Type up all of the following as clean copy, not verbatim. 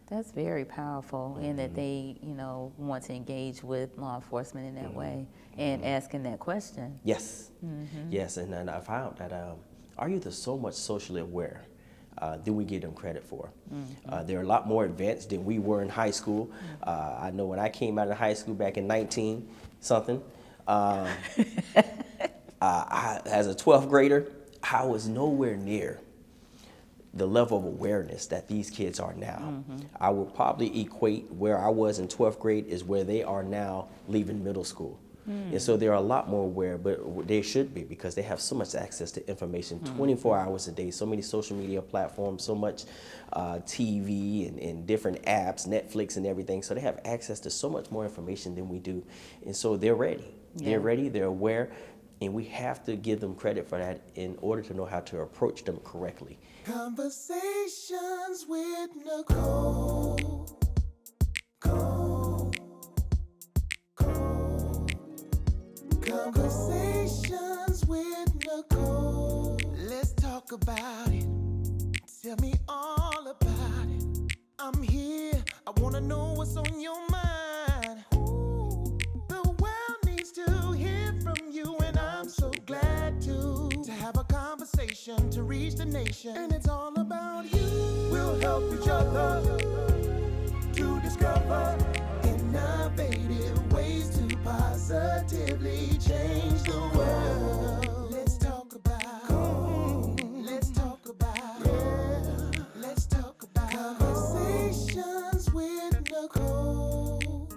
That's very powerful in that they, want to engage with law enforcement in that way and asking that question. Yes, yes, and I found that our youth are so much socially aware than we give them credit for. They're a lot more advanced than we were in high school. I know when I came out of high school back in 19 something, as a 12th grader, I was nowhere near the level of awareness that these kids are now. I would probably equate where I was in 12th grade is where they are now leaving middle school. And so they're a lot more aware, but they should be because they have so much access to information 24 hours a day, so many social media platforms, so much TV and different apps, Netflix and everything. So they have access to so much more information than we do. And so they're ready. Yeah. They're ready, they're aware, and we have to give them credit for that in order to know how to approach them correctly. Conversations with Nicole. Conversations with Nicole. Let's talk about it. Tell me all about it. I'm here. I wanna know what's on your mind. Ooh, the world needs to hear from you, and I'm so glad to have a conversation to reach the nation. And it's all about you. We'll help each other to discover innovative ways to positively change the world. Let's talk about, let's talk about, yeah. Let's talk about conversations with Nicole.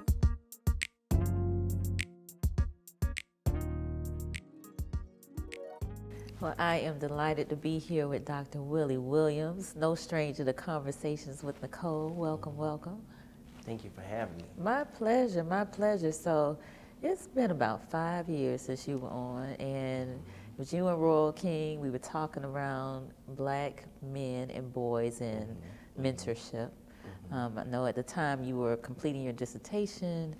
Well, I am delighted to be here with Dr. Willie Williams, no stranger to Conversations with Nicole. Welcome, welcome. Thank you for having me. My pleasure, my pleasure. So it's been about 5 years since you were on, and it was you and Royal King. We were talking around black men and boys and mentorship. I know at the time you were completing your dissertation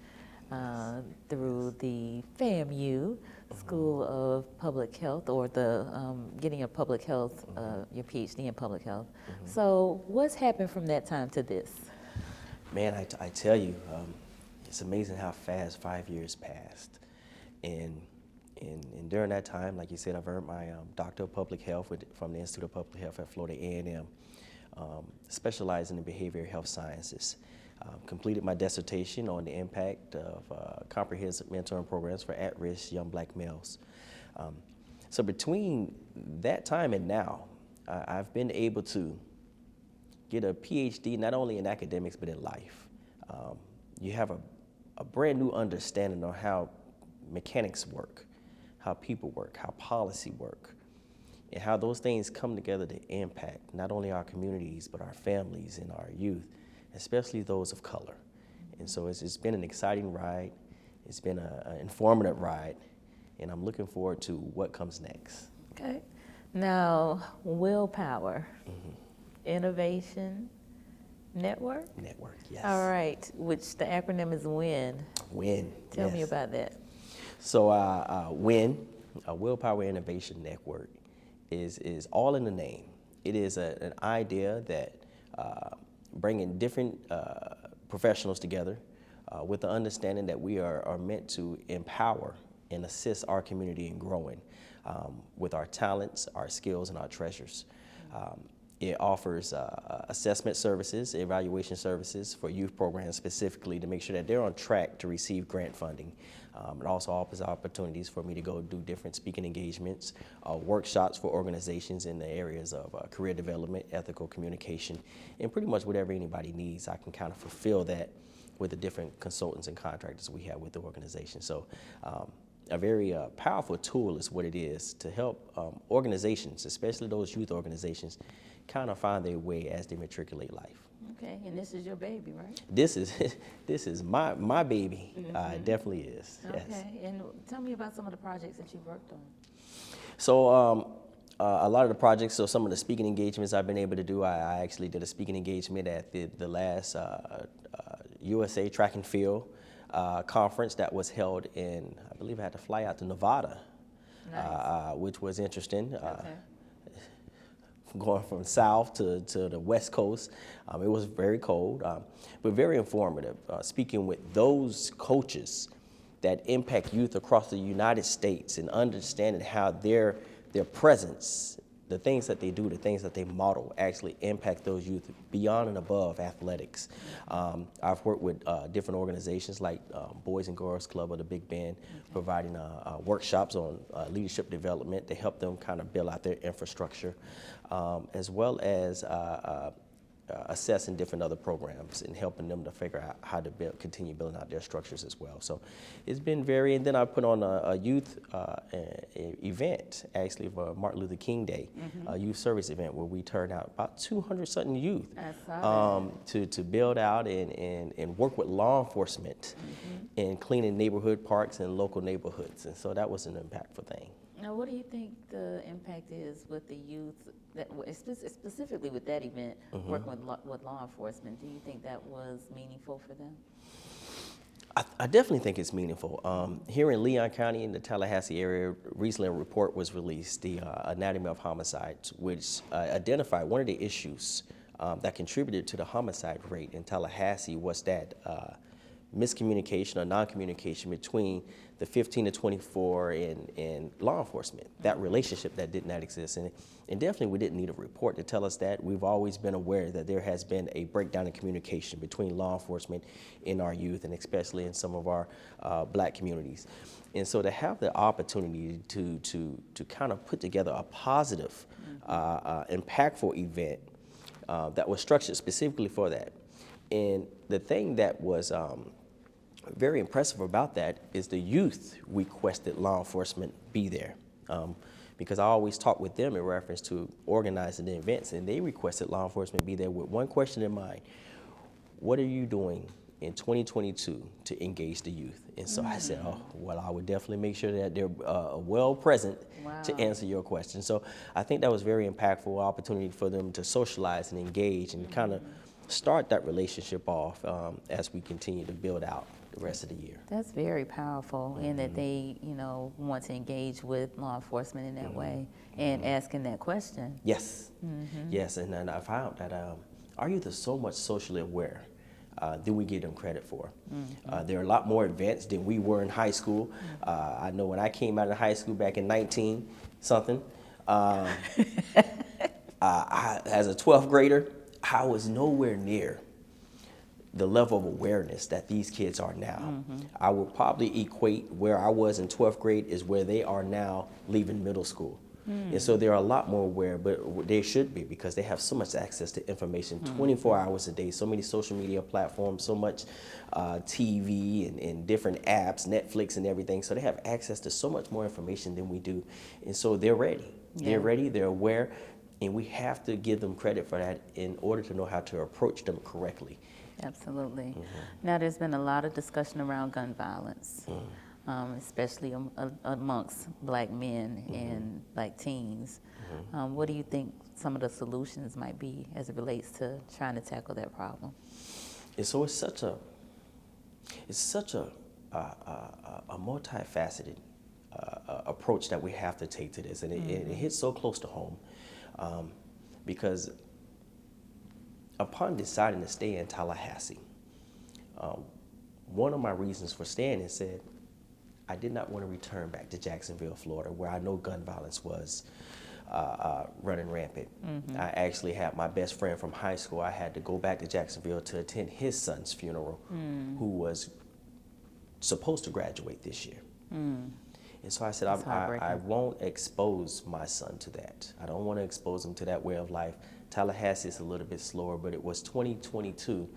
through the FAMU School of Public Health, or the getting a public health, your PhD in public health. So what's happened from that time to this? Man, I tell you, it's amazing how fast 5 years passed. And during that time, like you said, I've earned my Doctor of Public Health from the Institute of Public Health at Florida A&M, specializing in behavioral health sciences. Completed my dissertation on the impact of comprehensive mentoring programs for at-risk young black males. So between that time and now, I've been able to get a PhD not only in academics but in life. You have a brand new understanding of how mechanics work, how people work, how policy work, and how those things come together to impact not only our communities but our families and our youth, especially those of color. And so it's been an exciting ride. It's been an informative ride, and I'm looking forward to what comes next. Okay. Now, WillPower, Innovation Network? Network, yes. All right, which the acronym is WIN. WIN, Tell me about that. So WIN, WillPower Innovation Network, is all in the name. It is an idea that bringing different professionals together with the understanding that we are meant to empower and assist our community in growing with our talents, our skills, and our treasures. It offers assessment services, evaluation services for youth programs specifically to make sure that they're on track to receive grant funding. It also offers opportunities for me to go do different speaking engagements, workshops for organizations in the areas of career development, ethical communication, and pretty much whatever anybody needs, I can kind of fulfill that with the different consultants and contractors we have with the organization. So a very powerful tool is what it is to help organizations, especially those youth organizations, kind of find their way as they matriculate life. Okay, and this is your baby, right? This is my baby. It definitely is. Okay, yes. and tell me about some of the projects that you've worked on. So a lot of the projects, so some of the speaking engagements I've been able to do, I actually did a speaking engagement at the last USA Track and Field conference that was held in, I believe I had to fly out to Nevada, Nice. which was interesting. Okay. going from south to the west coast. It was very cold, but very informative. Speaking with those coaches that impact youth across the United States and understanding how their presence, the things that they do, the things that they model actually impact those youth beyond and above athletics. I've worked with different organizations like Boys and Girls Club or the Big Bend, providing workshops on leadership development to help them kind of build out their infrastructure, as well as assessing different other programs and helping them to figure out how to continue building out their structures as well. So it's been very, and then I put on a youth event actually for Martin Luther King Day, a youth service event where we turned out about 200-something youth to build out and work with law enforcement in cleaning neighborhood parks and local neighborhoods. And so that was an impactful thing. Now, what do you think the impact is with the youth, that specifically with that event, working with law enforcement? Do you think that was meaningful for them? I definitely think it's meaningful. Here in Leon County, in the Tallahassee area, recently a report was released, the Anatomy of Homicides, which identified one of the issues that contributed to the homicide rate in Tallahassee was that miscommunication or non-communication between the 15 to 24 and law enforcement, that relationship that did not exist. And definitely we didn't need a report to tell us that. We've always been aware that there has been a breakdown in communication between law enforcement and our youth, and especially in some of our black communities. And so to have the opportunity to kind of put together a positive, impactful event that was structured specifically for that. And the thing that was very impressive about that is the youth requested law enforcement be there. Because I always talk with them in reference to organizing the events, and they requested law enforcement be there with one question in mind: what are you doing in 2022 to engage the youth? And so I said, oh, well, I would definitely make sure that they're well present to answer your question. So I think that was very impactful opportunity for them to socialize and engage and kind of start that relationship off as we continue to build out the rest of the year. That's very powerful in that they, want to engage with law enforcement in that way and asking that question. Yes, yes, and I found that our youth are so much socially aware than we give them credit for. They're a lot more advanced than we were in high school. I know when I came out of high school back in 19-something, as a 12th grader, I was nowhere near the level of awareness that these kids are now. I would probably equate where I was in 12th grade is where they are now leaving middle school. And so they're a lot more aware, but they should be, because they have so much access to information 24 hours a day, so many social media platforms, so much TV and different apps, Netflix and everything. So they have access to so much more information than we do. And so they're ready. They're ready, they're aware, and we have to give them credit for that in order to know how to approach them correctly. Absolutely. Now, there's been a lot of discussion around gun violence, especially amongst black men and black teens. What do you think some of the solutions might be as it relates to trying to tackle that problem? And so it's such a multifaceted approach that we have to take to this, and it hits so close to home, because upon deciding to stay in Tallahassee, one of my reasons for staying is said I did not want to return back to Jacksonville, Florida, where I know gun violence was running rampant. I actually had my best friend from high school. I had to go back to Jacksonville to attend his son's funeral, who was supposed to graduate this year. And so I said, I won't expose my son to that. I don't want to expose him to that way of life. Tallahassee is a little bit slower, but it was 2022,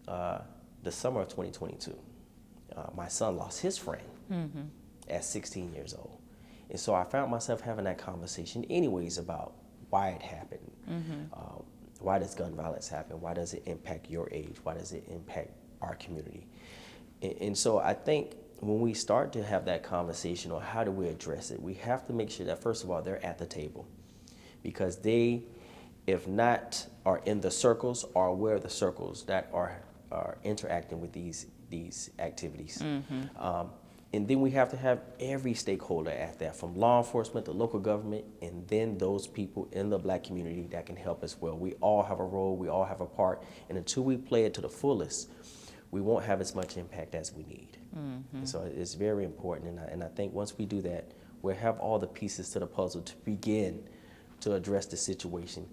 the summer of 2022. My son lost his friend at 16 years old. And so I found myself having that conversation anyways about why it happened. Why does gun violence happen? Why does it impact your age? Why does it impact our community? And so I think when we start to have that conversation on how do we address it, we have to make sure that, first of all, they're at the table, because they, if not are in the circles, are aware of the circles that are interacting with these activities. And then we have to have every stakeholder at that, from law enforcement to local government, and then those people in the Black community that can help as well. We all have a role, we all have a part, and until we play it to the fullest, we won't have as much impact as we need. And so it's very important, and I think once we do that, we'll have all the pieces to the puzzle to begin to address the situation.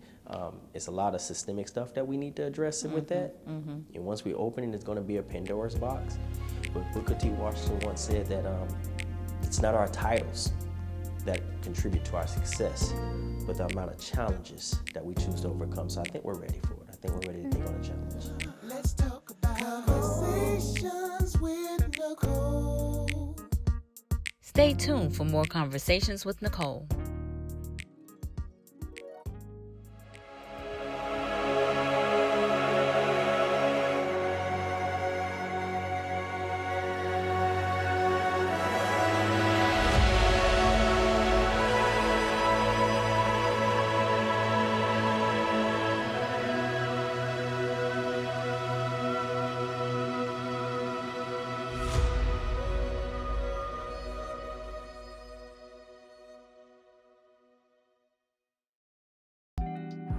It's a lot of systemic stuff that we need to address with that, and once we open it, it's going to be a Pandora's box. But Booker T. Washington once said that it's not our titles that contribute to our success, but the amount of challenges that we choose to overcome. So I think we're ready for it. I think we're ready to take on a challenge. Let's talk about conversations with Nicole. Stay tuned for more conversations with Nicole.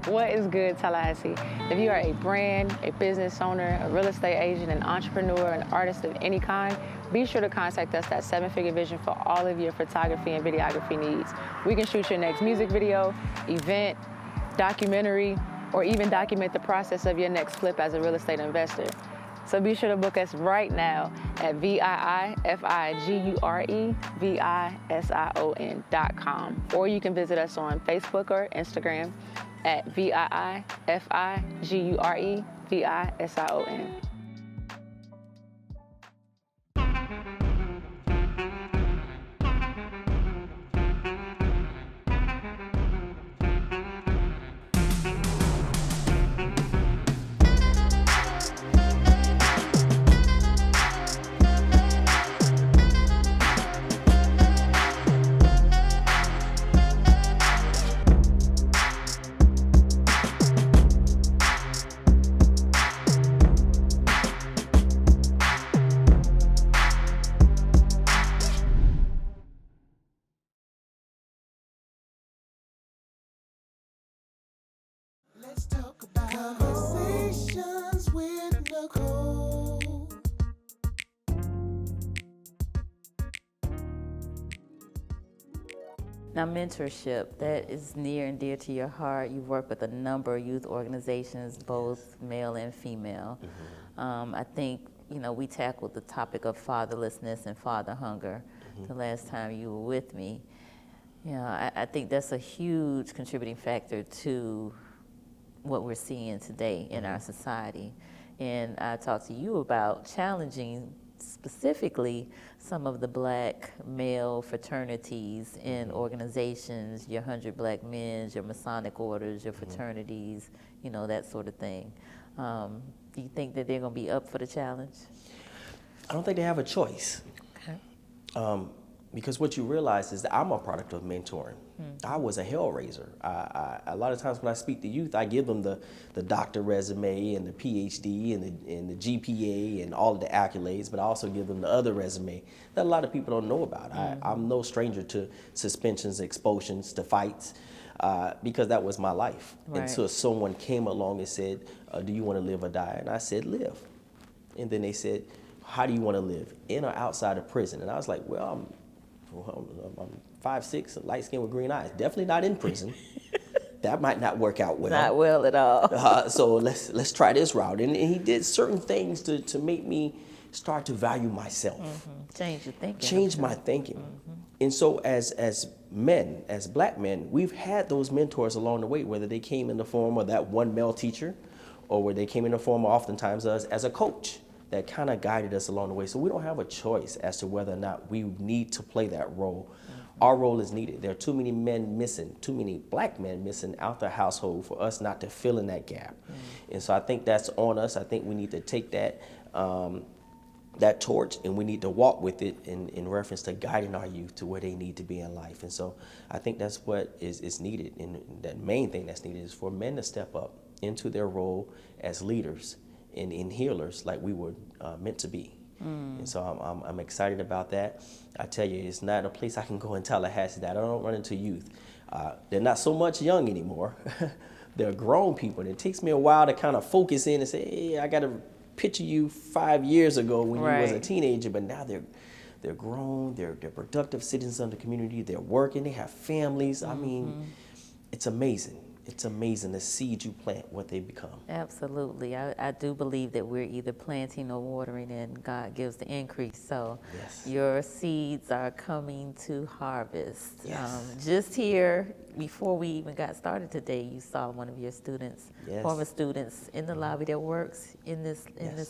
What is good, Tallahassee? If you are a brand, a business owner, a real estate agent, an entrepreneur, an artist of any kind, be sure to contact us at 7 Figure Vision for all of your photography and videography needs. We can shoot your next music video, event, documentary, or even document the process of your next flip as a real estate investor. So be sure to book us right now at VIIFIGUREVISION.com, or you can visit us on Facebook or Instagram at VIIFIGUREVISION. Let's talk about conversations with Nicole. Now, mentorship, that is near and dear to your heart. You've worked with a number of youth organizations, both male and female. I think, we tackled the topic of fatherlessness and father hunger the last time you were with me. I think that's a huge contributing factor to what we're seeing today in our society. And I talked to you about challenging specifically some of the Black male fraternities in organizations, your 100 Black Men's, your Masonic orders, your fraternities, that sort of thing. Do you think that they're going to be up for the challenge? I don't think they have a choice. Okay. Because what you realize is that I'm a product of mentoring. I was a hellraiser. A lot of times when I speak to youth, I give them the doctor resume and the PhD and the GPA and all of the accolades, but I also give them the other resume that a lot of people don't know about. I'm no stranger to suspensions, expulsions, to fights, because that was my life. Right. Until someone came along and said, do you want to live or die? And I said, live. And then they said, how do you want to live, in or outside of prison? And I was like, well, I'm 5'6", light skin with green eyes. Definitely not in prison. That might not work out well. Not well at all. So let's try this route. And he did certain things to make me start to value myself. Change your thinking. Change my thinking. And so as men, as Black men, we've had those mentors along the way, whether they came in the form of that one male teacher, or where they came in the form of oftentimes as a coach that kind of guided us along the way. So we don't have a choice as to whether or not we need to play that role. Our role is needed. There are too many men missing, too many Black men missing out the household for us not to fill in that gap. And so I think that's on us. I think we need to take that that torch and we need to walk with it in reference to guiding our youth to where they need to be in life. And so I think that's what is needed. And that main thing that's needed is for men to step up into their role as leaders and healers like we were meant to be. And so I'm excited about that. I tell you, it's not a place I can go in Tallahassee that I don't run into youth. They're not so much young anymore. They're grown people, and it takes me a while to kind of focus in and say, hey, I got to picture you 5 years ago when you was a teenager, but now they're grown, they're productive citizens of the community, they're working, they have families. I mean, it's amazing. It's amazing the seed you plant, what they become. Absolutely. I do believe that we're either planting or watering, and God gives the increase. So Yes. your seeds are coming to harvest. Yes. Just here, before we even got started today, you saw one of your students, Yes. former students, in the lobby that works in this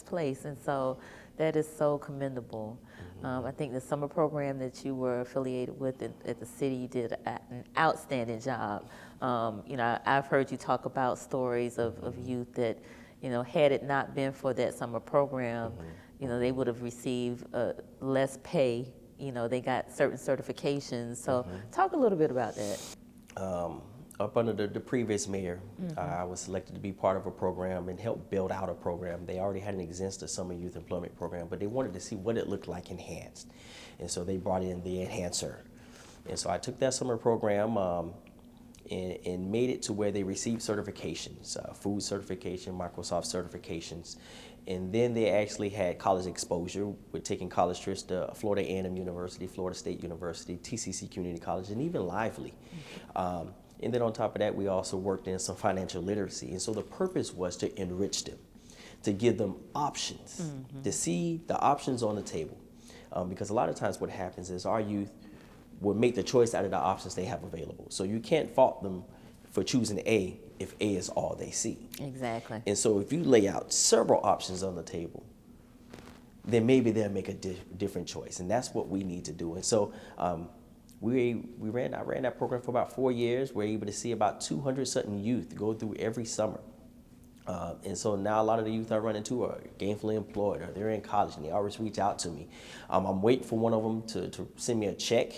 place. And so that is so commendable. I think the summer program that you were affiliated with at the city, you did an outstanding job. I've heard you talk about stories of youth that, had it not been for that summer program, they would have received less pay. They got certain certifications. So talk a little bit about that. Up under the previous mayor, I was selected to be part of a program and help build out a program. They already had an existing summer youth employment program, but they wanted to see what it looked like enhanced. And so they brought in the enhancer. And so I took that summer program and made it to where they received certifications, food certification, Microsoft certifications. And then they actually had college exposure with taking college trips to Florida A&M University, Florida State University, TCC Community College, and even Lively. And then on top of that, we also worked in some financial literacy. And so the purpose was to enrich them, to give them options, to see the options on the table. Because a lot of times what happens is our youth will make the choice out of the options they have available. So you can't fault them for choosing A if A is all they see. Exactly. And so if you lay out several options on the table, then maybe they'll make a different choice. And that's what we need to do. And so I ran that program for about 4 years. We're able to see about 200 something youth go through every summer. And so now a lot of the youth I run into are gainfully employed, or they're in college, and they always reach out to me. I'm waiting for one of them to send me a check.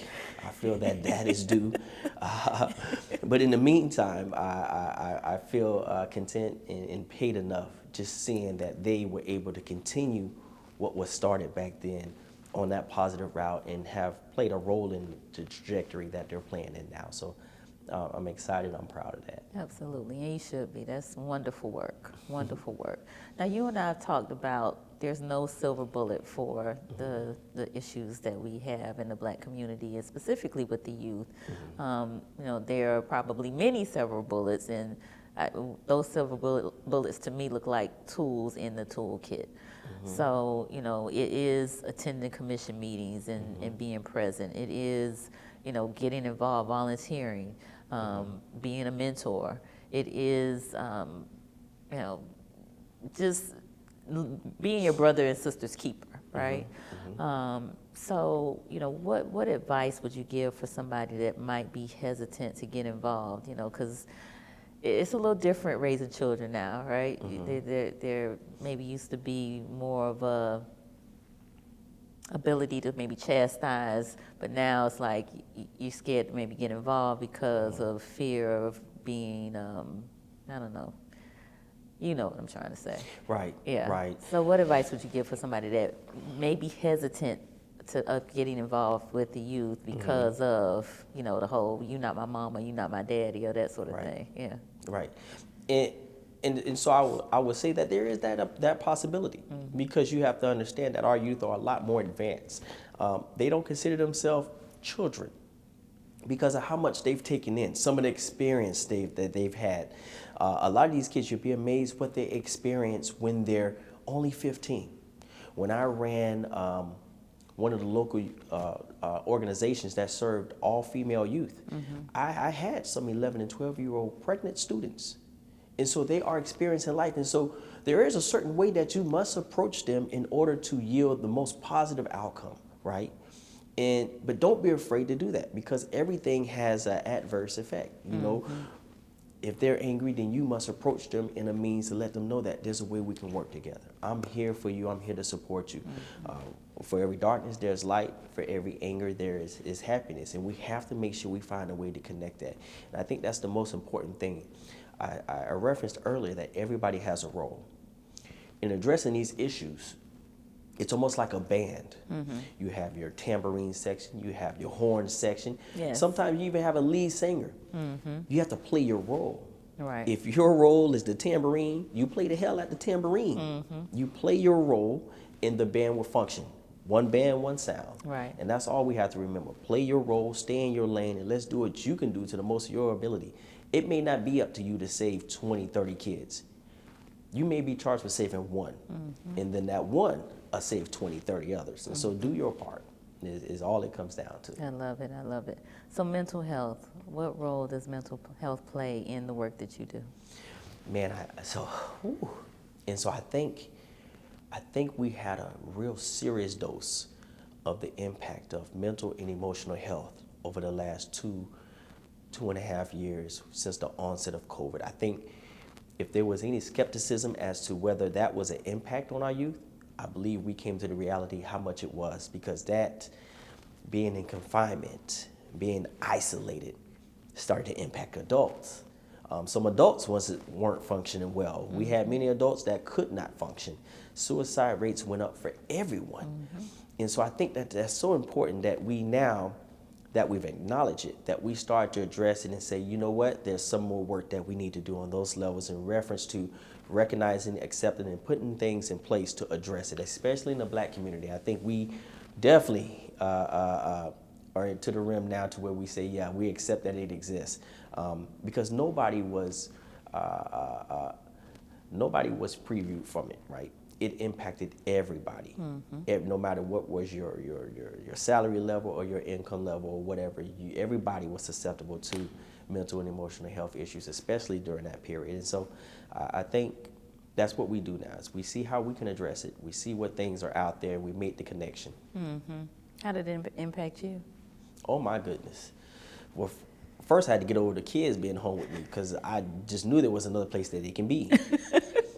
I feel that is due. But in the meantime, I feel content and paid enough just seeing that they were able to continue what was started back then on that positive route and have played a role in the trajectory that they're playing in now. So I'm excited, I'm proud of that. Absolutely, and you should be. That's wonderful work, wonderful work. Now, you and I have talked about there's no silver bullet for the issues that we have in the Black community, and specifically with the youth. There are probably many silver bullets, and those silver bullets to me look like tools in the toolkit. So, it is attending commission meetings and being present. It is, getting involved, volunteering, being a mentor. It is, just being your brother and sister's keeper, right? So, what advice would you give for somebody that might be hesitant to get involved, because it's a little different raising children now, right? They're maybe used to be more of a ability to maybe chastise, but now it's like you're scared to maybe get involved because of fear of being, I don't know. You know what I'm trying to say. Right, Yeah. right. So what advice would you give for somebody that may be hesitant of getting involved with the youth because of, the whole, you not my mama, you not my daddy, or that sort of thing? Yeah. Right. And so I would say that there is that possibility, because you have to understand that our youth are a lot more advanced. They don't consider themselves children because of how much they've taken in, some of the experience that they've had. A lot of these kids, you'd be amazed what they experience when they're only 15. When I ran one of the local organizations that served all female youth, I had some 11 and 12-year-old pregnant students. And so they are experiencing life. And so there is a certain way that you must approach them in order to yield the most positive outcome, right? But don't be afraid to do that, because everything has an adverse effect. If they're angry, then you must approach them in a means to let them know that there's a way we can work together. I'm here for you. I'm here to support you. For every darkness, there's light. For every anger, there is happiness. And we have to make sure we find a way to connect that. And I think that's the most important thing. I referenced earlier that everybody has a role. In addressing these issues, it's almost like a band. You have your tambourine section, you have your horn section. Yes. Sometimes you even have a lead singer. You have to play your role. Right. If your role is the tambourine, you play the hell at the tambourine. You play your role, and the band will function. One band, one sound. Right. And that's all we have to remember. Play your role, stay in your lane, and let's do what you can do to the most of your ability. It may not be up to you to save 20, 30 kids. You may be charged with saving one, and then that one save 20, 30 others. And so do your part is all it comes down to. I love it. I love it. So mental health, what role does mental health play in the work that you do? Man, and so I think we had a real serious dose of the impact of mental and emotional health over the last 2.5 years since the onset of COVID. I think if there was any skepticism as to whether that was an impact on our youth, I believe we came to the reality how much it was, because that being in confinement, being isolated, started to impact adults. Some adults weren't functioning well. We had many adults that could not function. Suicide rates went up for everyone. And so I think that that's so important that we now, that we've acknowledged it, that we start to address it and say, you know what, there's some more work that we need to do on those levels in reference to recognizing, accepting, and putting things in place to address it, especially in the Black community. I think we definitely are to the rim now to where we say, yeah, we accept that it exists, because nobody was previewed from it, right? It impacted everybody, no matter what was your salary level or your income level or whatever. Everybody was susceptible to mental and emotional health issues, especially during that period. And so I think that's what we do now, is we see how we can address it. We see what things are out there, and we make the connection. How did it impact you? Oh my goodness. Well, first I had to get over the kids being home with me, because I just knew there was another place that they can be.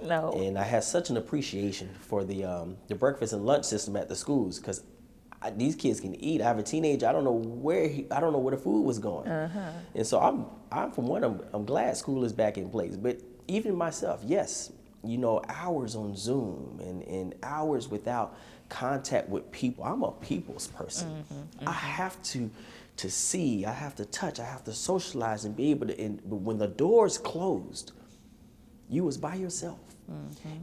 No. And I had such an appreciation for the breakfast and lunch system at the schools, because these kids can eat. I have a teenager. I don't know where the food was going. And so I'm from one. I'm glad school is back in place. But even myself, yes, hours on Zoom and hours without contact with people. I'm a people's person. I have to see. I have to touch. I have to socialize and be able to. But when the doors closed, you was by yourself.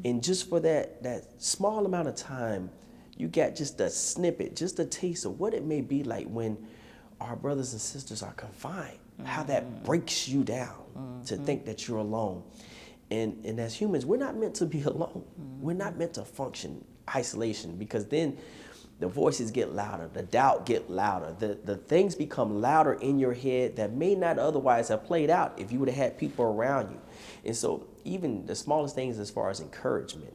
And just for that small amount of time, you got just a snippet, just a taste of what it may be like when our brothers and sisters are confined, how that breaks you down to think that you're alone. And as humans, we're not meant to be alone. We're not meant to function isolation, because then the voices get louder, the doubt get louder, the things become louder in your head that may not otherwise have played out if you would have had people around you. And so even the smallest things as far as encouragement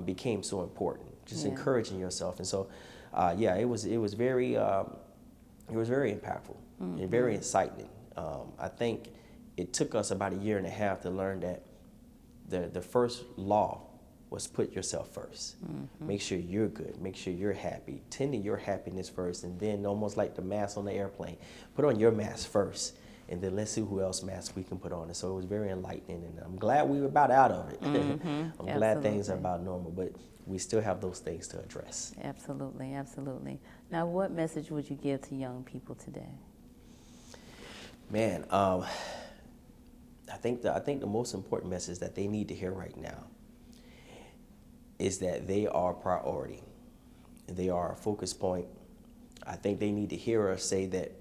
became so important, just encouraging yourself. And so, it was very impactful and very inciting. I think it took us about 1.5 years to learn that the first law was put yourself first. Make sure you're good. Make sure you're happy. Tend to your happiness first, and then almost like the mask on the airplane, put on your mask first, and then let's see who else masks we can put on. And so it was very enlightening, and I'm glad we were about out of it. I'm glad things are about normal, but we still have those things to address. Absolutely, absolutely. Now, what message would you give to young people today? Man, I think the most important message that they need to hear right now is that they are a priority. They are a focus point. I think they need to hear us say that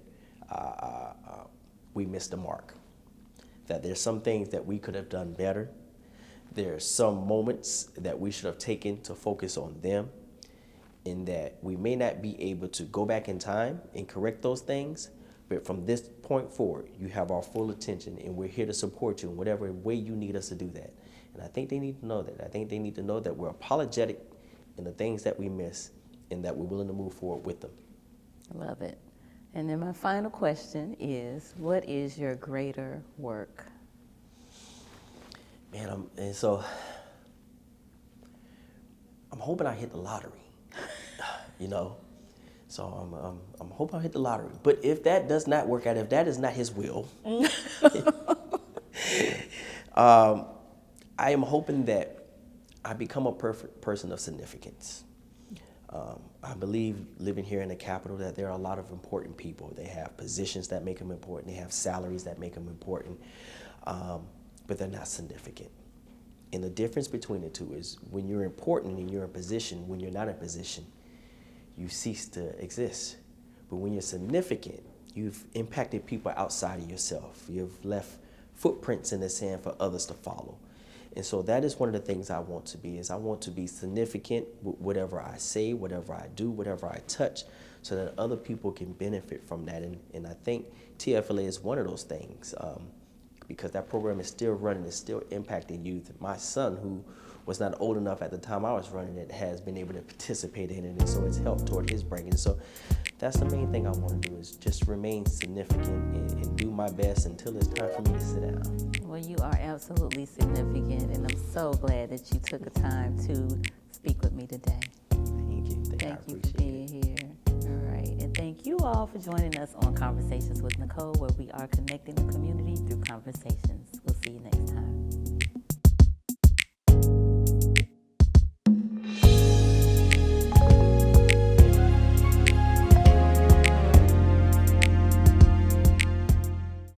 we missed the mark, that there's some things that we could have done better. There's some moments that we should have taken to focus on them, and that we may not be able to go back in time and correct those things, but from this point forward, you have our full attention, and we're here to support you in whatever way you need us to do that. And I think they need to know that. I think they need to know that we're apologetic in the things that we miss, and that we're willing to move forward with them. Love it. And then my final question is, what is your greater work? Man, I'm hoping I hit the lottery, So I'm hoping I hit the lottery. But if that does not work out, if that is not His will, I am hoping that I become a perfect person of significance. I believe living here in the capital that there are a lot of important people. They have positions that make them important. They have salaries that make them important, but they're not significant. And the difference between the two is when you're important and you're in position, when you're not in position, you cease to exist. But when you're significant, you've impacted people outside of yourself. You've left footprints in the sand for others to follow. And so that is one of the things I want to be, is I want to be significant with whatever I say, whatever I do, whatever I touch, so that other people can benefit from that. And I think TFLA is one of those things, because that program is still running, it's still impacting youth. My son, who was not old enough at the time I was running it, has been able to participate in it, and so it's helped toward his bringing. So that's the main thing I want to do, is just remain significant and do my best until it's time for me to sit down. Well, you are absolutely significant, and I'm so glad that you took the time to speak with me today. Thank you. Thank you for being here. All right. And thank you all for joining us on Conversations with Nicole, where we are connecting the community through conversations. We'll see you next time.